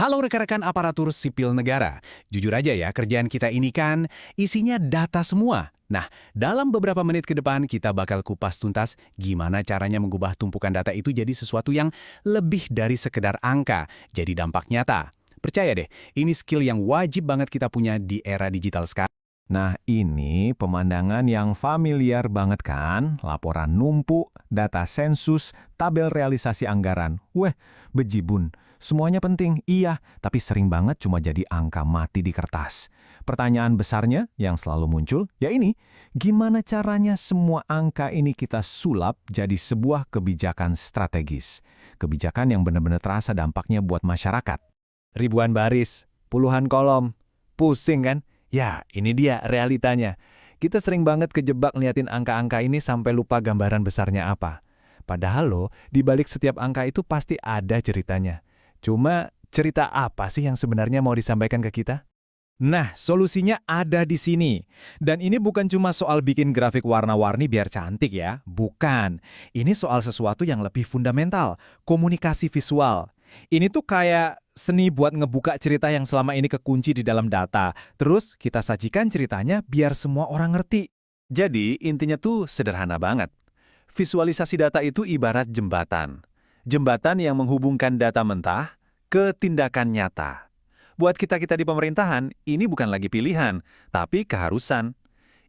Halo rekan-rekan aparatur sipil negara. Jujur aja ya, kerjaan kita ini kan isinya data semua. Nah, dalam beberapa menit ke depan kita bakal kupas tuntas gimana caranya mengubah tumpukan data itu jadi sesuatu yang lebih dari sekedar angka, jadi dampak nyata. Percaya deh, ini skill yang wajib banget kita punya di era digital sekarang. Nah, ini pemandangan yang familiar banget kan? Laporan numpuk, data sensus, tabel realisasi anggaran. Weh, bejibun. Semuanya penting, iya, tapi sering banget cuma jadi angka mati di kertas. Pertanyaan besarnya yang selalu muncul, ya ini, gimana caranya semua angka ini kita sulap jadi sebuah kebijakan strategis? Kebijakan yang benar-benar terasa dampaknya buat masyarakat. Ribuan baris, puluhan kolom. Pusing kan? Ya, ini dia realitanya. Kita sering banget kejebak ngeliatin angka-angka ini sampai lupa gambaran besarnya apa. Padahal loh, di balik setiap angka itu pasti ada ceritanya. Cuma, cerita apa sih yang sebenarnya mau disampaikan ke kita? Nah, solusinya ada di sini. Dan ini bukan cuma soal bikin grafik warna-warni biar cantik ya. Bukan. Ini soal sesuatu yang lebih fundamental, komunikasi visual. Ini tuh kayak seni buat ngebuka cerita yang selama ini kekunci di dalam data. Terus kita sajikan ceritanya biar semua orang ngerti. Jadi, intinya tuh sederhana banget. Visualisasi data itu ibarat jembatan. Jembatan yang menghubungkan data mentah ke tindakan nyata. Buat kita-kita di pemerintahan, ini bukan lagi pilihan, tapi keharusan.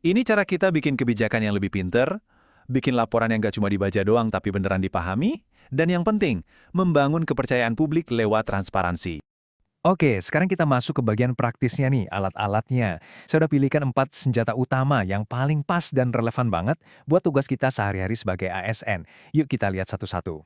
Ini cara kita bikin kebijakan yang lebih pinter, bikin laporan yang gak cuma dibaca doang tapi beneran dipahami, dan yang penting, membangun kepercayaan publik lewat transparansi. Oke, sekarang kita masuk ke bagian praktisnya nih, alat-alatnya. Saya udah pilihkan 4 senjata utama yang paling pas dan relevan banget buat tugas kita sehari-hari sebagai ASN. Yuk kita lihat satu-satu.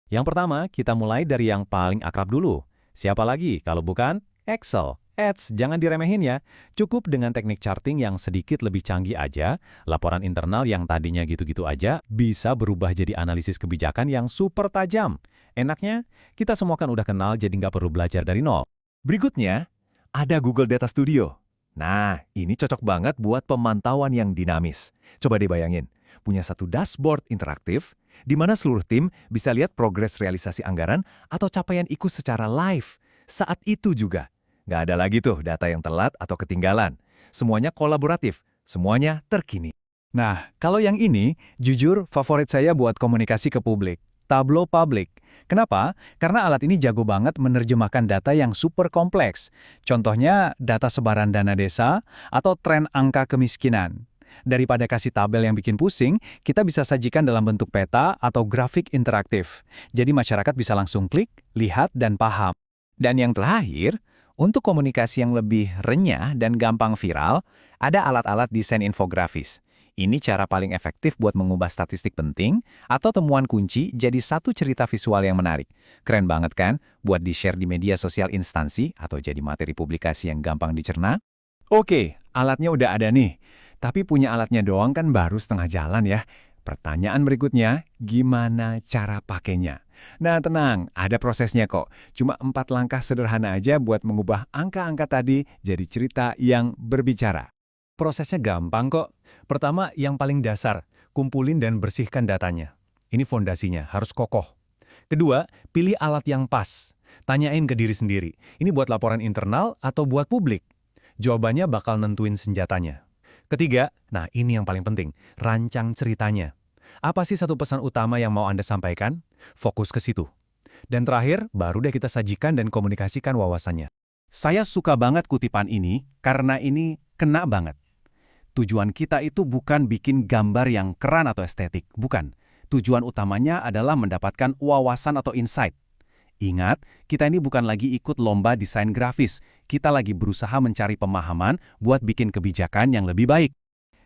Yang pertama, kita mulai dari yang paling akrab dulu. Siapa lagi kalau bukan Excel? Jangan diremehin ya. Cukup dengan teknik charting yang sedikit lebih canggih aja, laporan internal yang tadinya gitu-gitu aja bisa berubah jadi analisis kebijakan yang super tajam. Enaknya, kita semua kan udah kenal jadi nggak perlu belajar dari nol. Berikutnya, ada Google Data Studio. Nah, ini cocok banget buat pemantauan yang dinamis. Coba dibayangin, punya satu dashboard interaktif, di mana seluruh tim bisa lihat progres realisasi anggaran atau capaian ikut secara live. Saat itu juga, nggak ada lagi tuh data yang telat atau ketinggalan. Semuanya kolaboratif, semuanya terkini. Nah, kalau yang ini, jujur favorit saya buat komunikasi ke publik. Tableau Public. Kenapa? Karena alat ini jago banget menerjemahkan data yang super kompleks. Contohnya, data sebaran dana desa atau tren angka kemiskinan. Daripada kasih tabel yang bikin pusing, kita bisa sajikan dalam bentuk peta atau grafik interaktif. Jadi masyarakat bisa langsung klik, lihat, dan paham. Dan yang terakhir, untuk komunikasi yang lebih renyah dan gampang viral, ada alat-alat desain infografis. Ini cara paling efektif buat mengubah statistik penting atau temuan kunci jadi satu cerita visual yang menarik. Keren banget kan? Buat di-share di media sosial instansi atau jadi materi publikasi yang gampang dicerna. Oke, alatnya udah ada nih. Tapi punya alatnya doang kan baru setengah jalan ya. Pertanyaan berikutnya, gimana cara pakainya? Nah tenang, ada prosesnya kok. Cuma 4 langkah sederhana aja buat mengubah angka-angka tadi jadi cerita yang berbicara. Prosesnya gampang kok. Pertama, yang paling dasar, kumpulin dan bersihkan datanya. Ini fondasinya, harus kokoh. Kedua, pilih alat yang pas. Tanyain ke diri sendiri, ini buat laporan internal atau buat publik? Jawabannya bakal nentuin senjatanya. Ketiga, nah ini yang paling penting, rancang ceritanya. Apa sih satu pesan utama yang mau Anda sampaikan? Fokus ke situ. Dan terakhir, baru deh kita sajikan dan komunikasikan wawasannya. Saya suka banget kutipan ini karena ini kena banget. Tujuan kita itu bukan bikin gambar yang keren atau estetik, bukan. Tujuan utamanya adalah mendapatkan wawasan atau insight. Ingat, kita ini bukan lagi ikut lomba desain grafis. Kita lagi berusaha mencari pemahaman buat bikin kebijakan yang lebih baik.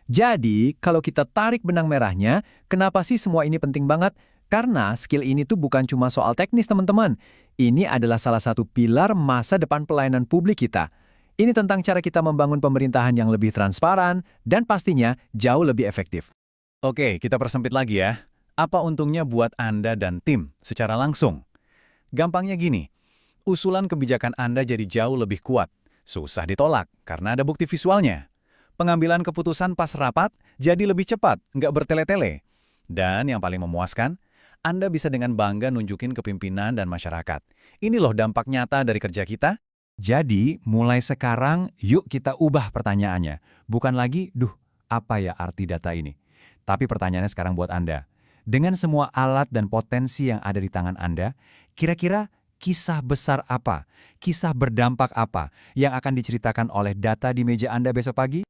Jadi, kalau kita tarik benang merahnya, kenapa sih semua ini penting banget? Karena skill ini tuh bukan cuma soal teknis, teman-teman. Ini adalah salah satu pilar masa depan pelayanan publik kita. Ini tentang cara kita membangun pemerintahan yang lebih transparan dan pastinya jauh lebih efektif. Oke, kita persempit lagi ya. Apa untungnya buat Anda dan tim secara langsung? Gampangnya gini, usulan kebijakan Anda jadi jauh lebih kuat. Susah ditolak karena ada bukti visualnya. Pengambilan keputusan pas rapat jadi lebih cepat, nggak bertele-tele. Dan yang paling memuaskan, Anda bisa dengan bangga nunjukin ke pimpinan dan masyarakat. Ini loh dampak nyata dari kerja kita. Jadi, mulai sekarang, yuk kita ubah pertanyaannya. Bukan lagi, duh, apa ya arti data ini? Tapi pertanyaannya sekarang buat Anda. Dengan semua alat dan potensi yang ada di tangan Anda, kira-kira kisah besar apa, kisah berdampak apa yang akan diceritakan oleh data di meja Anda besok pagi?